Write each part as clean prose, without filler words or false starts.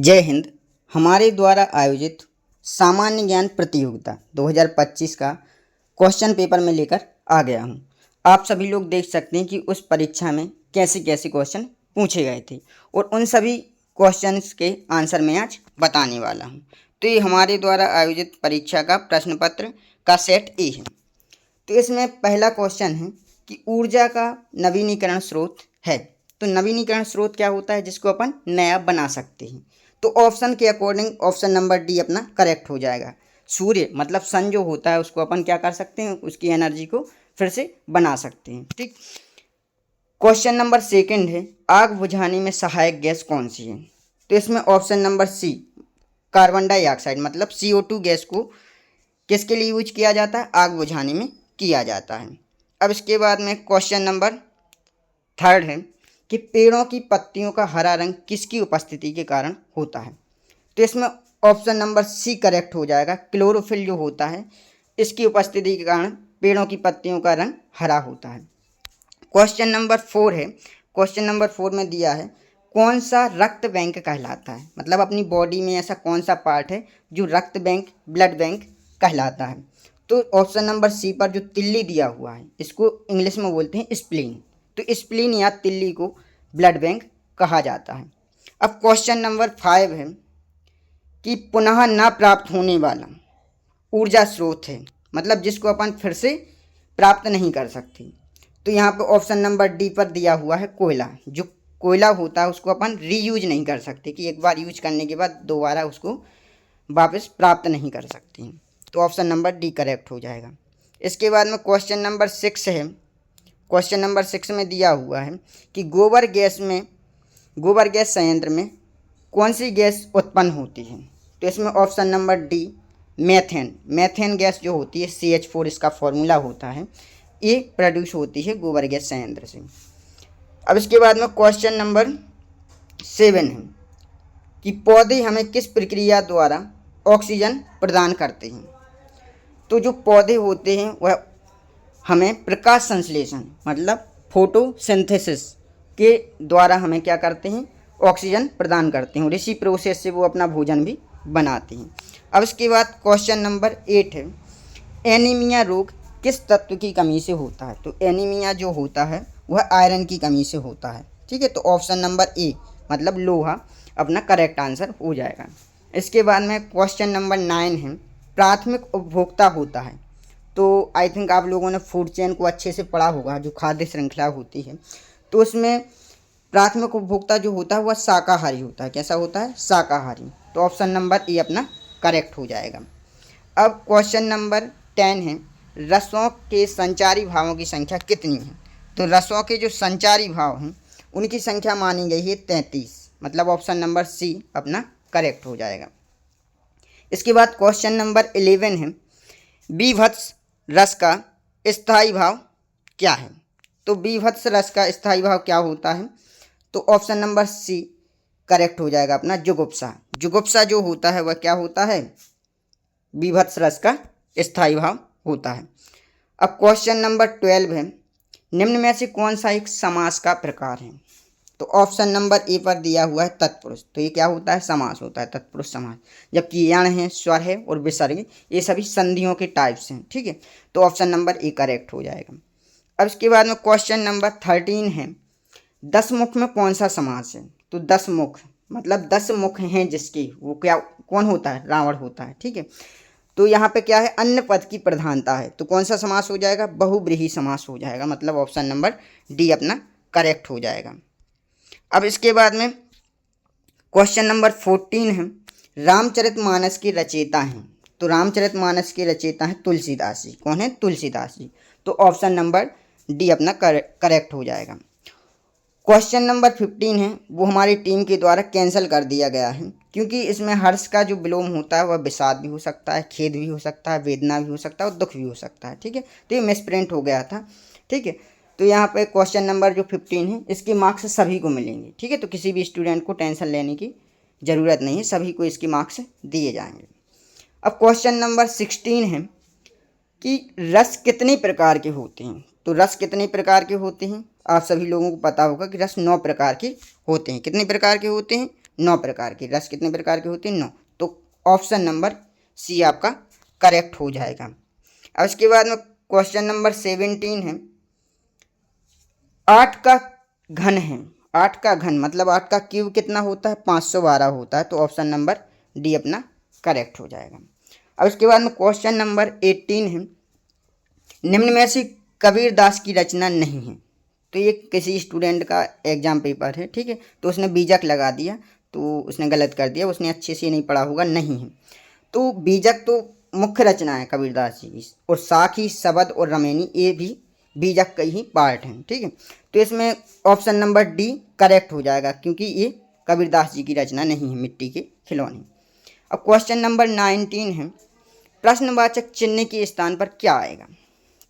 जय हिंद। हमारे द्वारा आयोजित सामान्य ज्ञान प्रतियोगिता 2025 का क्वेश्चन पेपर में लेकर आ गया हूं। आप सभी लोग देख सकते हैं कि उस परीक्षा में कैसे कैसे क्वेश्चन पूछे गए थे और उन सभी क्वेश्चंस के आंसर मैं आज बताने वाला हूं। तो ये हमारे द्वारा आयोजित परीक्षा का प्रश्न पत्र का सेट ए है। तो इसमें पहला क्वेश्चन है कि ऊर्जा का नवीनीकरण स्रोत है। तो नवीनीकरण स्रोत क्या होता है जिसको अपन नया बना सकते हैं। तो ऑप्शन के अकॉर्डिंग ऑप्शन नंबर डी अपना करेक्ट हो जाएगा। सूर्य मतलब सन जो होता है उसको अपन क्या कर सकते हैं, उसकी एनर्जी को फिर से बना सकते हैं। ठीक। क्वेश्चन नंबर सेकंड है आग बुझाने में सहायक गैस कौन सी है। तो इसमें option number C carbon dioxide मतलब CO2 गैस को किसके लिए यूज किया जाता है, आग बुझाने में किया जाता है। अब इसके बाद में क्वेश्चन नंबर थर्ड है कि पेड़ों की पत्तियों का हरा रंग किसकी उपस्थिति के कारण होता है। तो इसमें ऑप्शन नंबर सी करेक्ट हो जाएगा। क्लोरोफिल जो होता है इसकी उपस्थिति के कारण पेड़ों की पत्तियों का रंग हरा होता है। क्वेश्चन नंबर फोर है। क्वेश्चन नंबर फोर में दिया है कौन सा रक्त बैंक कहलाता है, मतलब अपनी बॉडी में ऐसा कौन सा पार्ट है जो रक्त बैंक ब्लड बैंक कहलाता है। तो ऑप्शन नंबर सी पर जो तिल्ली दिया हुआ है इसको इंग्लिश में बोलते हैं स्प्लीन। तो स्प्लीन या तिल्ली को ब्लड बैंक कहा जाता है। अब क्वेश्चन नंबर फाइव है कि पुनः न प्राप्त होने वाला ऊर्जा स्रोत है, मतलब जिसको अपन फिर से प्राप्त नहीं कर सकते। तो यहाँ पे ऑप्शन नंबर डी पर दिया हुआ है कोयला। जो कोयला होता है उसको अपन रीयूज नहीं कर सकते कि एक बार यूज करने के बाद दोबारा उसको वापस प्राप्त नहीं कर सकते हैं। तो ऑप्शन नंबर डी करेक्ट हो जाएगा। इसके बाद में क्वेश्चन नंबर सिक्स है। क्वेश्चन नंबर सिक्स में दिया हुआ है कि गोबर गैस संयंत्र में कौन सी गैस उत्पन्न होती है। तो इसमें option number D methane gas जो होती है CH4 इसका फॉर्मूला होता है, ये प्रोड्यूस होती है गोबर गैस संयंत्र से। अब इसके बाद में क्वेश्चन नंबर सेवन है कि पौधे हमें किस प्रक्रिया द्वारा ऑक्सीजन प्रदान करते हैं। तो जो पौधे होते हैं वह हमें प्रकाश संश्लेषण मतलब फोटोसिंथेसिस के द्वारा हमें क्या करते हैं, ऑक्सीजन प्रदान करते हैं और इसी प्रोसेस से वो अपना भोजन भी बनाते हैं। अब इसके बाद क्वेश्चन नंबर एट है एनीमिया रोग किस तत्व की कमी से होता है। तो एनीमिया जो होता है वह आयरन की कमी से होता है। ठीक है, तो ऑप्शन नंबर ए मतलब लोहा अपना करेक्ट आंसर हो जाएगा। इसके बाद में क्वेश्चन नंबर नाइन है प्राथमिक उपभोक्ता होता है। तो आई थिंक आप लोगों ने फूड चेन को अच्छे से पढ़ा होगा, जो खाद्य श्रृंखला होती है। तो उसमें प्राथमिक उपभोक्ता जो होता है वह शाकाहारी होता है। कैसा होता है, शाकाहारी। तो ऑप्शन नंबर ए अपना करेक्ट हो जाएगा। अब क्वेश्चन नंबर 10 है रसों के संचारी भावों की संख्या कितनी है। तो रसों के जो संचारी भाव हैं उनकी संख्या मानी गई है 33, मतलब ऑप्शन नंबर सी अपना करेक्ट हो जाएगा। इसके बाद क्वेश्चन नंबर 11 है बीभत्स रस का स्थायी भाव क्या है। तो बीभत्स रस का स्थायी भाव क्या होता है। तो ऑप्शन नंबर सी करेक्ट हो जाएगा अपना जुगुप्सा। जुगुप्सा जो होता है वह क्या होता है, बीभत्स रस का स्थायी भाव होता है। अब क्वेश्चन नंबर 12 है निम्न में से कौन सा एक समास का प्रकार है। तो ऑप्शन नंबर ए पर दिया हुआ है तत्पुरुष। तो ये क्या होता है, समास होता है, तत्पुरुष समास। जबकि यण है, स्वर है और विसर्ग ये सभी संधियों के टाइप्स हैं। ठीक है, तो ऑप्शन नंबर ए करेक्ट हो जाएगा। अब इसके बाद में क्वेश्चन नंबर 13 है 10 मुख में कौन सा समास है। तो 10 मुख मतलब 10 मुख हैं जिसकी, वो क्या कौन होता है, रावण होता है। ठीक है, तो यहाँ पे क्या है, अन्य पद की प्रधानता है। तो कौन सा समास हो जाएगा, बहुब्रीहि समास हो जाएगा, मतलब ऑप्शन नंबर डी अपना करेक्ट हो जाएगा। अब इसके बाद में क्वेश्चन नंबर 14 है रामचरितमानस के रचयिता हैं। तो रामचरितमानस के रचयिता हैं तुलसीदास जी। कौन है, तुलसीदास जी। तो ऑप्शन नंबर डी अपना करेक्ट हो जाएगा। क्वेश्चन नंबर 15 है वो हमारी टीम के द्वारा कैंसिल कर दिया गया है क्योंकि इसमें हर्ष का जो विलोम होता है वह विषाद भी हो सकता है, खेद भी हो सकता है, वेदना भी हो सकता है और दुख भी हो सकता है। ठीक है, तो ये मिसप्रिंट हो गया था। ठीक है, तो यहाँ पे क्वेश्चन नंबर जो 15 है इसके मार्क्स सभी को मिलेंगे। ठीक है, तो किसी भी स्टूडेंट को टेंशन लेने की ज़रूरत नहीं है, सभी को इसके मार्क्स दिए जाएंगे। अब क्वेश्चन नंबर 16 है कि रस कितने प्रकार के होते हैं। तो रस कितने प्रकार के होते हैं, आप सभी लोगों को पता होगा कि रस 9 प्रकार के होते हैं। कितने प्रकार के होते हैं, 9 प्रकार के। रस कितने प्रकार के होते हैं? 9। तो ऑप्शन नंबर सी आपका करेक्ट हो जाएगा। अब इसके बाद में क्वेश्चन नंबर 17 है, 8 का घन है। 8 का घन मतलब 8 का क्यूब कितना होता है? 512 होता है। तो ऑप्शन नंबर डी अपना करेक्ट हो जाएगा। अब इसके बाद में क्वेश्चन नंबर 18 है, निम्न में से कबीरदास की रचना नहीं है। तो ये किसी स्टूडेंट का एग्जाम पेपर है, ठीक है, तो उसने बीजक लगा दिया, तो उसने गलत कर दिया, उसने अच्छे से नहीं पढ़ा होगा, नहीं है। तो बीजक तो मुख्य रचना है कबीरदास जी की, और साखी, शबद और रमैनी ये भी बीजक का ही पार्ट हैं, ठीक है। तो इसमें ऑप्शन नंबर डी करेक्ट हो जाएगा, क्योंकि ये कबीरदास जी की रचना नहीं है, मिट्टी के खिलौने। अब क्वेश्चन नंबर 19 है, प्रश्नवाचक चिन्ह के स्थान पर क्या आएगा?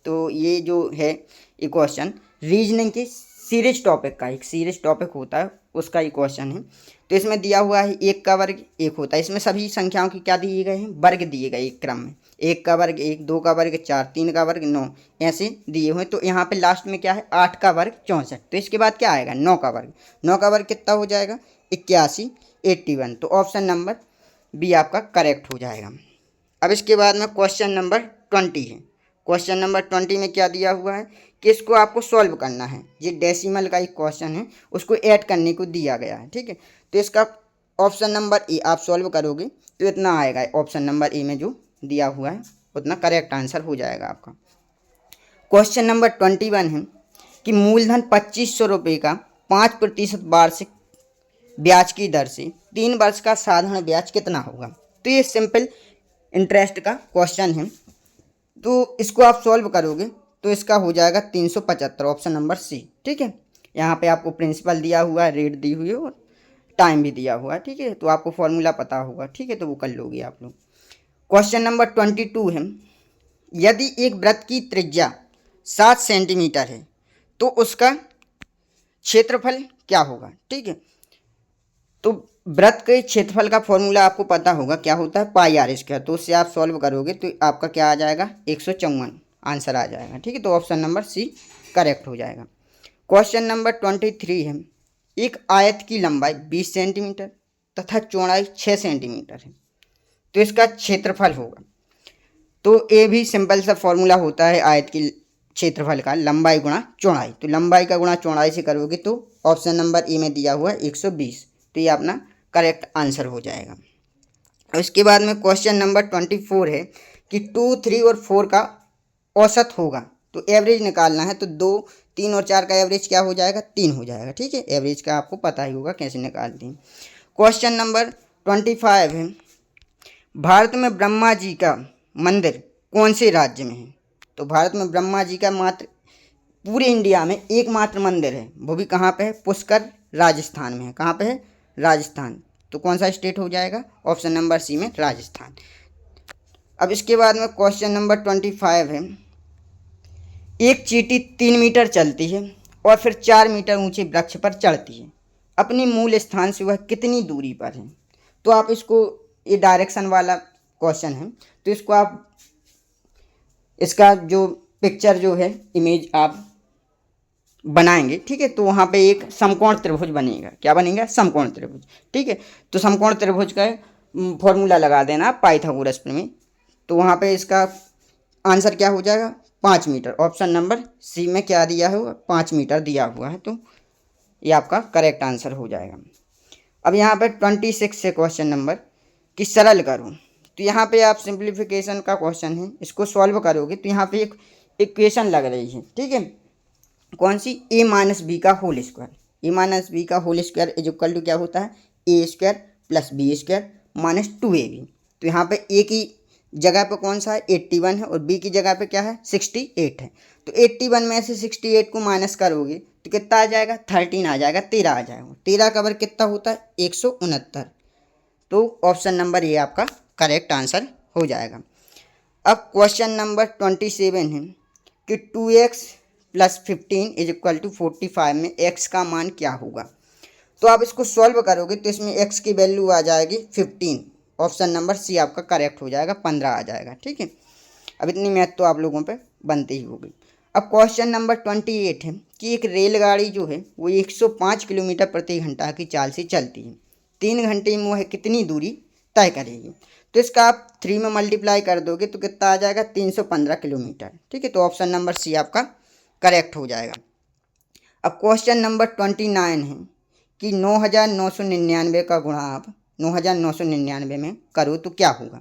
तो ये जो है ये क्वेश्चन रीजनिंग की सीरीज टॉपिक का, एक सीरीज टॉपिक होता है उसका ये क्वेश्चन है। तो इसमें दिया हुआ है 1 का वर्ग 1 होता है। इसमें सभी संख्याओं की क्या दिए गए हैं? वर्ग दिए गए एक क्रम में। 1 का वर्ग 1, 2 का वर्ग 4, 3 का वर्ग 9, ऐसे दिए हुए। तो यहाँ पे लास्ट में क्या है? 8 का वर्ग 64। तो इसके बाद क्या आएगा? 9 का वर्ग। 9 का वर्ग कितना हो जाएगा? 81, 81। तो ऑप्शन नंबर बी आपका करेक्ट हो जाएगा। अब इसके बाद में क्वेश्चन नंबर 20 है। क्वेश्चन नंबर 20 में क्या दिया हुआ है कि इसको आपको सॉल्व करना है। ये डेसिमल का एक क्वेश्चन है, उसको ऐड करने को दिया गया है, ठीक है। तो इसका ऑप्शन नंबर ए आप सॉल्व करोगे तो इतना आएगा। ऑप्शन नंबर ए में जो दिया हुआ है उतना करेक्ट आंसर हो जाएगा आपका। क्वेश्चन नंबर 21 है कि मूलधन 2500 रुपये का 5% वार्षिक ब्याज की दर से 3 वर्ष का साधारण ब्याज कितना होगा? तो ये सिंपल इंटरेस्ट का क्वेश्चन है, तो इसको आप सॉल्व करोगे तो इसका हो जाएगा 375, ऑप्शन नंबर सी, ठीक है। यहाँ पे आपको प्रिंसिपल दिया हुआ है, रेट दी हुई है और टाइम भी दिया हुआ है, ठीक है। तो आपको फॉर्मूला पता होगा, ठीक है, तो वो कर लोगे आप लोग। क्वेश्चन नंबर 22 है, यदि एक वृत्त की त्रिज्या 7 सेंटीमीटर है तो उसका क्षेत्रफल क्या होगा? ठीक है। तो वृत्त के क्षेत्रफल का फॉर्मूला आपको पता होगा, क्या होता है? पाई आर स्क्वायर। तो उससे आप सॉल्व करोगे तो आपका क्या आ जाएगा? 154 आंसर आ जाएगा, ठीक है। तो ऑप्शन नंबर सी करेक्ट हो जाएगा। क्वेश्चन नंबर 23 है, एक आयत की लंबाई 20 सेंटीमीटर तथा चौड़ाई 6 सेंटीमीटर है, तो इसका क्षेत्रफल होगा। तो ये भी सिंपल सा फॉर्मूला होता है आयत की क्षेत्रफल का, लंबाई गुणा चौड़ाई। तो लंबाई का गुणा चौड़ाई से करोगे तो ऑप्शन नंबर ए में दिया हुआ है 120, तो ये अपना करेक्ट आंसर हो जाएगा। और इसके बाद में क्वेश्चन नंबर 24 है कि 2, 3 और 4 का औसत होगा, तो एवरेज निकालना है। तो 2, 3 और 4 का एवरेज क्या हो जाएगा? 3 हो जाएगा, ठीक है। एवरेज का आपको पता ही होगा कैसे निकालते हैं। क्वेश्चन नंबर 25 है, भारत में ब्रह्मा जी का मंदिर कौन से राज्य में है? तो भारत में ब्रह्मा जी का मात्र पूरे इंडिया में एकमात्र मंदिर है, वो भी कहाँ पे है? पुष्कर, राजस्थान में है। कहाँ पे है? राजस्थान। तो कौन सा स्टेट हो जाएगा? ऑप्शन नंबर सी में राजस्थान। अब इसके बाद में क्वेश्चन नंबर 25 है, एक चींटी 3 मीटर चलती है और फिर 4 मीटर ऊंचे वृक्ष पर चढ़ती है, अपनी मूल स्थान से वह कितनी दूरी पर है? तो आप इसको, ये डायरेक्शन वाला क्वेश्चन है, तो इसको आप, इसका जो पिक्चर जो है, इमेज आप बनाएंगे, ठीक है। तो वहाँ पे एक समकोण त्रिभुज बनेगा। क्या बनेगा? समकोण त्रिभुज, ठीक है। तो समकोण त्रिभुज का फॉर्मूला लगा देना पाइथागोरस में। तो वहाँ पे इसका आंसर क्या हो जाएगा? 5 मीटर। ऑप्शन नंबर सी में क्या दिया है? 5 मीटर दिया हुआ है, तो ये आपका करेक्ट आंसर हो जाएगा। अब यहाँ पे 26 से क्वेश्चन नंबर कि सरल करो। तो यहाँ पे आप सिंप्लीफिकेशन का क्वेश्चन है, इसको सॉल्व करोगे तो यहाँ पे एक इक्वेशन लग रही है, ठीक है। कौन सी? a माइनस बी का whole square. a minus b का whole square is equal to क्या होता है? A square plus b square minus 2ab। तो यहाँ पे a की जगह पे कौन सा है? 81 है, और b की जगह पे क्या है? 68 है। तो 81 में से 68 को माइनस करोगे तो कितना आ जाएगा? 13 आ जाएगा, 13 आ जाएगा। 13 का वर्ग कितना होता है? 169। तो ऑप्शन नंबर ए आपका करेक्ट आंसर हो जाएगा। अब क्वेश्चन नंबर 27 है कि 2x plus 15 is equal to 45 में x का मान क्या होगा? तो आप इसको सॉल्व करोगे तो इसमें x की वैल्यू आ जाएगी 15। ऑप्शन नंबर सी आपका करेक्ट हो जाएगा, 15 आ जाएगा, ठीक है। अब इतनी मैथ तो आप लोगों पे बनती ही होगी। अब क्वेश्चन नंबर 28 है कि एक रेलगाड़ी जो है वो 105 किलोमीटर प्रति घंटा की चाल से चलती है 3 घंटे में वह कितनी दूरी तय करेगी। तो इसका आप 3 में मल्टीप्लाई कर दोगे तो कितना आ जाएगा, 315 किलोमीटर। ठीक है, तो ऑप्शन नंबर सी आपका करेक्ट हो जाएगा। अब क्वेश्चन नंबर 29 है कि 9,999 का गुणा आप 9,999 में करो तो क्या होगा।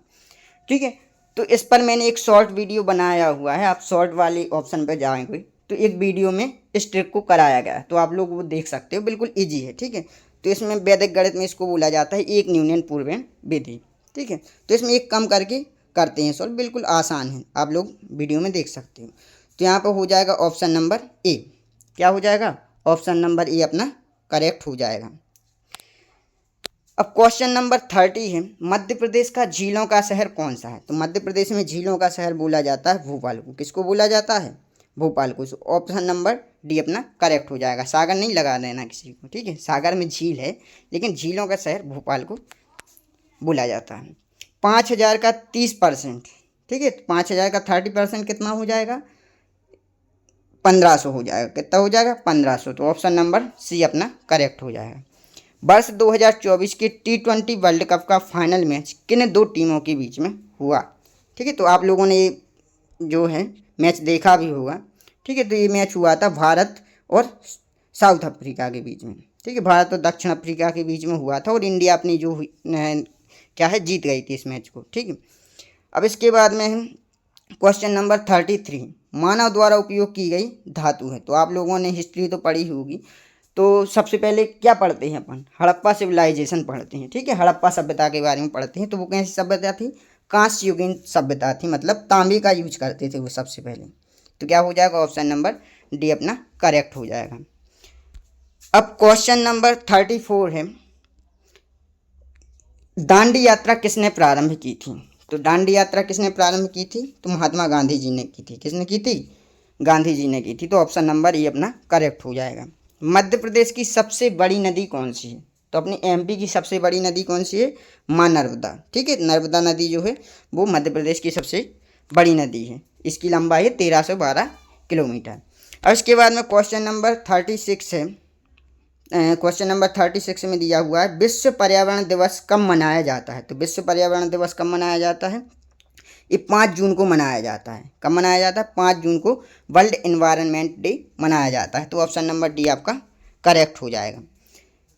ठीक है, तो इस पर मैंने एक शॉर्ट वीडियो बनाया हुआ है, आप शॉर्ट वाले ऑप्शन पर जाएंगे तो एक वीडियो में इस ट्रिक को कराया गया है, तो आप लोग वो देख सकते हो, बिल्कुल ईजी है। ठीक है, तो इसमें वैदिक गणित में इसको बोला जाता है एक न्यूनन पूर्वेण विधि। ठीक है, तो इसमें एक कम करके करते हैं सॉल्व, बिल्कुल आसान है, आप लोग वीडियो में देख सकते हो। तो यहाँ पर हो जाएगा ऑप्शन नंबर ए। क्या हो जाएगा, ऑप्शन नंबर ए अपना करेक्ट हो जाएगा। अब क्वेश्चन नंबर 30 है, मध्य प्रदेश का झीलों का शहर कौन सा है। तो मध्य प्रदेश में झीलों का शहर बोला जाता है भोपाल को। किसको बोला जाता है, भोपाल को। ऑप्शन नंबर डी अपना करेक्ट हो जाएगा। सागर नहीं लगा देना किसी को। ठीक है, सागर में झील है लेकिन झीलों का शहर भोपाल को बोला जाता है। 5,000 का 30%। ठीक है, 5,000 का 30% कितना हो जाएगा, 1,500 हो जाएगा। कितना हो जाएगा, 1,500। तो ऑप्शन नंबर सी अपना करेक्ट हो जाएगा। वर्ष 2024 के T20 वर्ल्ड कप का फाइनल मैच किन 2 टीमों के बीच में हुआ। ठीक है, तो आप लोगों ने जो है मैच देखा भी होगा। ठीक है, तो ये मैच हुआ था भारत और साउथ अफ्रीका के बीच में। ठीक है, भारत और दक्षिण अफ्रीका के बीच में हुआ था और इंडिया अपनी जो क्या है जीत गई थी इस मैच को। ठीक है, अब इसके बाद में क्वेश्चन नंबर 33, मानव द्वारा उपयोग की गई धातु है। तो आप लोगों ने हिस्ट्री तो पढ़ी होगी, तो सबसे पहले क्या पढ़ते हैं अपन, हड़प्पा सिविलाइजेशन पढ़ते हैं। ठीक है, हड़प्पा सभ्यता के बारे में पढ़ते हैं। तो वो कैसी सभ्यता थी, कांस्य युगीन सभ्यता थी, मतलब तांबे का यूज करते थे वो सबसे पहले। तो क्या हो जाएगा, ऑप्शन नंबर डी अपना करेक्ट हो जाएगा। अब क्वेश्चन नंबर 34 है, दांडी यात्रा किसने प्रारंभ की थी। तो दांडी यात्रा किसने प्रारंभ की थी, तो महात्मा गांधी जी ने की थी। किसने की थी, गांधी जी ने की थी। तो ऑप्शन नंबर ए अपना करेक्ट हो जाएगा। मध्य प्रदेश की सबसे बड़ी नदी कौन सी है। तो अपनी एमपी की सबसे बड़ी नदी कौन सी है, माँ नर्मदा। ठीक है, नर्मदा नदी जो है वो मध्य प्रदेश की सबसे बड़ी नदी है। इसकी लंबाई है 1312 किलोमीटर। और इसके बाद में क्वेश्चन नंबर 36 है। क्वेश्चन नंबर 36 में दिया हुआ है, विश्व पर्यावरण दिवस कब मनाया जाता है। तो विश्व पर्यावरण दिवस कब मनाया जाता है, ये 5 जून को मनाया जाता है। कब मनाया जाता है, 5 जून को वर्ल्ड एनवायरनमेंट डे मनाया जाता है। तो ऑप्शन नंबर डी आपका करेक्ट हो जाएगा।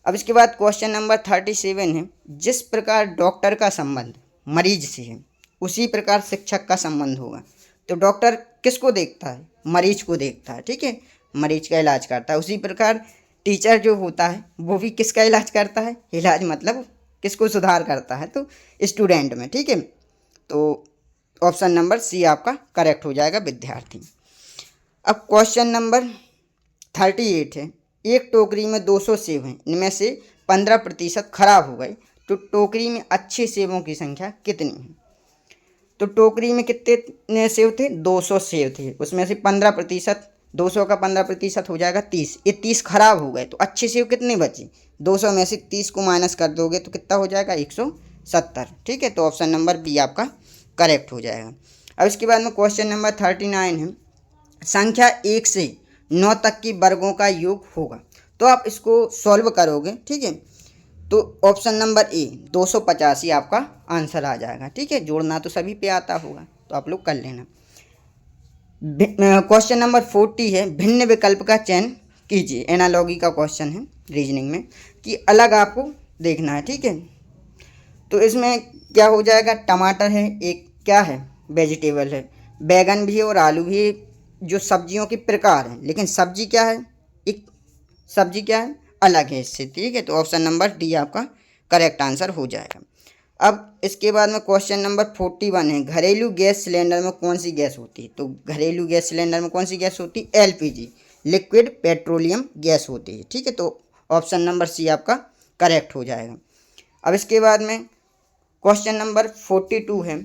अब इसके बाद क्वेश्चन नंबर 37 है, जिस प्रकार डॉक्टर का संबंध मरीज से है उसी प्रकार शिक्षक का संबंध होगा। तो डॉक्टर किसको देखता है, मरीज को देखता है। ठीक है, मरीज का इलाज करता है। उसी प्रकार टीचर जो होता है वो भी किसका इलाज करता है, इलाज मतलब किसको सुधार करता है, तो स्टूडेंट में। ठीक है, तो ऑप्शन नंबर सी आपका करेक्ट हो जाएगा, विद्यार्थी। अब क्वेश्चन नंबर 38 है, एक टोकरी में 200 सेब हैं, इनमें से 15% खराब हो गए, तो टोकरी में अच्छे सेबों की संख्या कितनी है। तो टोकरी में कितने सेब थे, 200 सेब थे, उसमें से 15%, 200 का 15% हो जाएगा 30। ये 30 खराब हो गए, तो अच्छे सेब कितने बचे, 200 में से 30 को माइनस कर दोगे तो कितना हो जाएगा, 170। ठीक है, तो ऑप्शन नंबर बी आपका करेक्ट हो जाएगा। अब इसके बाद में क्वेश्चन नंबर 39 है, संख्या 1 से 9 तक की वर्गों का योग होगा। तो आप इसको सॉल्व करोगे। ठीक है, तो ऑप्शन नंबर ए 285 आपका आंसर आ जाएगा। ठीक है, जोड़ना तो सभी पे आता होगा, तो आप लोग कर लेना। क्वेश्चन नंबर 40 है, भिन्न विकल्प का चयन कीजिए। एनालॉगी का क्वेश्चन है रीजनिंग में, कि अलग आपको देखना है। ठीक है, तो इसमें क्या हो जाएगा, टमाटर है, एक क्या है वेजिटेबल है, बैगन भी है और आलू भी है, जो सब्जियों के प्रकार हैं, लेकिन सब्जी क्या है, एक सब्जी क्या है, अलग है इससे। ठीक है, तो ऑप्शन नंबर डी आपका करेक्ट आंसर हो जाएगा। अब इसके बाद में क्वेश्चन नंबर 41 है, घरेलू गैस सिलेंडर में कौन सी गैस होती है। तो घरेलू गैस सिलेंडर में कौन सी गैस होती है, एलपीजी, लिक्विड पेट्रोलियम गैस होती है। ठीक है, तो ऑप्शन नंबर सी आपका करेक्ट हो जाएगा। अब इसके बाद में क्वेश्चन नंबर 42 है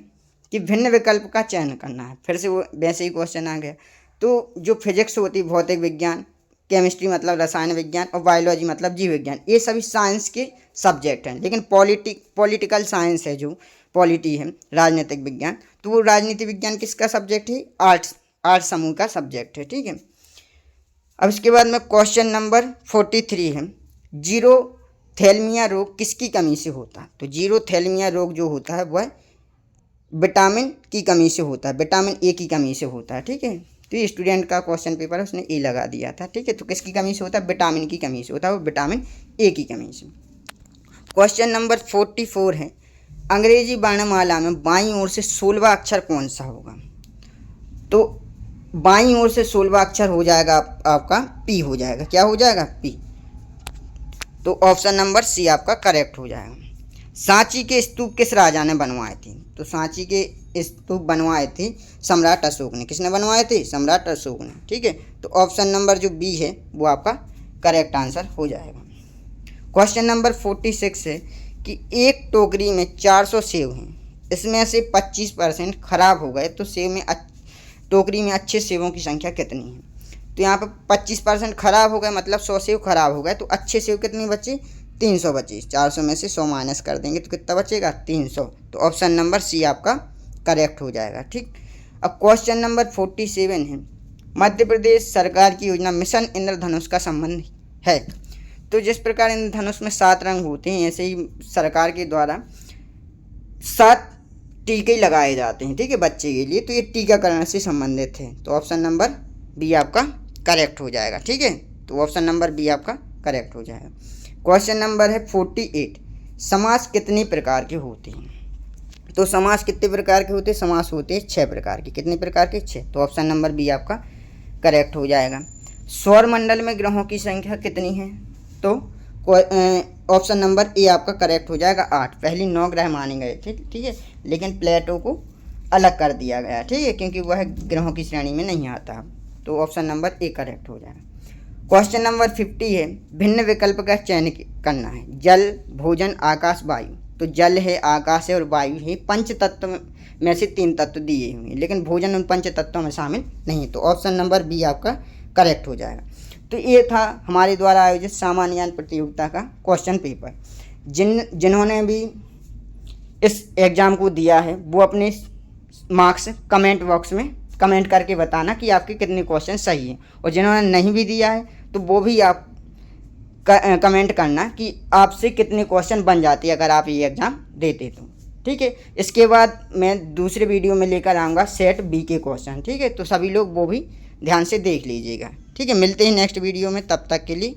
कि भिन्न विकल्प का चयन करना है। फिर से वो वैसे ही क्वेश्चन आ गया। तो जो फिजिक्स होती है, भौतिक विज्ञान, केमिस्ट्री मतलब रसायन विज्ञान, और बायोलॉजी मतलब जीव विज्ञान, ये सभी साइंस के सब्जेक्ट हैं। लेकिन पॉलिटिकल साइंस है, जो पॉलिटी है, राजनीतिक विज्ञान, तो वो राजनीति विज्ञान किसका सब्जेक्ट है, आर्ट्स समूह का सब्जेक्ट है। ठीक है, अब इसके बाद में क्वेश्चन नंबर 43 है, 0 थैलेमिया रोग किसकी कमी से होता है? तो जीरोथैलेमिया रोग जो होता है वह विटामिन की कमी से होता है, विटामिन ए की कमी से होता है। ठीक है, तो ये स्टूडेंट का क्वेश्चन पेपर है, उसने ए लगा दिया था। ठीक है, तो किसकी कमी से होता है? विटामिन की कमी से होता है, वो विटामिन ए की कमी से। क्वेश्चन नंबर 44 है, अंग्रेजी वर्णमाला में बाईं ओर से 16वां अक्षर कौन सा होगा? तो बाईं ओर से 16वां अक्षर हो जाएगा आपका पी हो जाएगा। क्या हो जाएगा? पी। तो ऑप्शन नंबर सी आपका करेक्ट हो जाएगा। सांची के स्तूप किस राजा ने बनवाए थे? तो सांची के स्तूप बनवाए थे सम्राट अशोक ने। किसने बनवाए थे? सम्राट अशोक ने। ठीक है, तो ऑप्शन नंबर जो बी है वो आपका करेक्ट आंसर हो जाएगा। क्वेश्चन नंबर 46 है कि एक टोकरी में 400 सेब हैं, इसमें से 25% खराब हो गए तो सेब में टोकरी में अच्छे सेबों की संख्या कितनी है? तो यहाँ पर 25% खराब हो गए, मतलब 100 सेब खराब हो गए, तो अच्छे सेब कितनी बचे? 300 बचे। 400 में से 100 माइनस कर देंगे तो कितना बचेगा? 300। तो ऑप्शन नंबर सी आपका करेक्ट हो जाएगा। ठीक, अब क्वेश्चन नंबर 47 है, मध्य प्रदेश सरकार की योजना मिशन इंद्रधनुष का संबंध है। तो जिस प्रकार इंद्रधनुष में 7 रंग होते हैं, ऐसे ही सरकार के द्वारा 7 टीके लगाए जाते हैं। ठीक है, बच्चे के लिए, तो ये टीकाकरण से संबंधित है। तो ऑप्शन नंबर बी आपका करेक्ट हो जाएगा। ठीक है, तो ऑप्शन नंबर बी आपका करेक्ट हो जाएगा। क्वेश्चन नंबर है 48, समास कितने प्रकार के होते हैं? तो समास कितने प्रकार के होते हैं? समास होते हैं 6 प्रकार के। कितने प्रकार के? 6। तो ऑप्शन नंबर बी आपका करेक्ट हो जाएगा। सौर मंडल में ग्रहों की संख्या कितनी है? तो ऑप्शन नंबर ए आपका करेक्ट हो जाएगा, 8। पहले 9 ग्रह माने गए थे। ठीक है, लेकिन प्लेटो को अलग कर दिया गया। ठीक है, क्योंकि वह ग्रहों की श्रेणी में नहीं आता। तो ऑप्शन नंबर ए करेक्ट हो जाएगा। क्वेश्चन नंबर 50 है, भिन्न विकल्प का चयन करना है। जल, भोजन, आकाश, वायु। तो जल है, आकाश है और वायु है, पंच तत्व में से 3 तत्व दिए हुए हैं, लेकिन भोजन उन पंच तत्वों में शामिल नहीं। तो ऑप्शन नंबर बी आपका करेक्ट हो जाएगा। तो ये था हमारे द्वारा आयोजित सामान्य ज्ञान प्रतियोगिता का क्वेश्चन पेपर। जिन्होंने भी इस एग्ज़ाम को दिया है वो अपने मार्क्स कमेंट बॉक्स में कमेंट करके बताना कि आपके कितने क्वेश्चन सही हैं, और जिन्होंने नहीं भी दिया है तो वो भी आप कमेंट करना कि आपसे कितने क्वेश्चन बन जाते हैं अगर आप ये एग्ज़ाम देते तो। ठीक है, इसके बाद मैं दूसरे वीडियो में लेकर आऊँगा सेट बी के क्वेश्चन। ठीक है, तो सभी लोग वो भी ध्यान से देख लीजिएगा। ठीक है, मिलते हैं नेक्स्ट वीडियो में, तब तक के लिए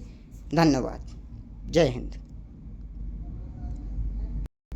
धन्यवाद। जय हिंद।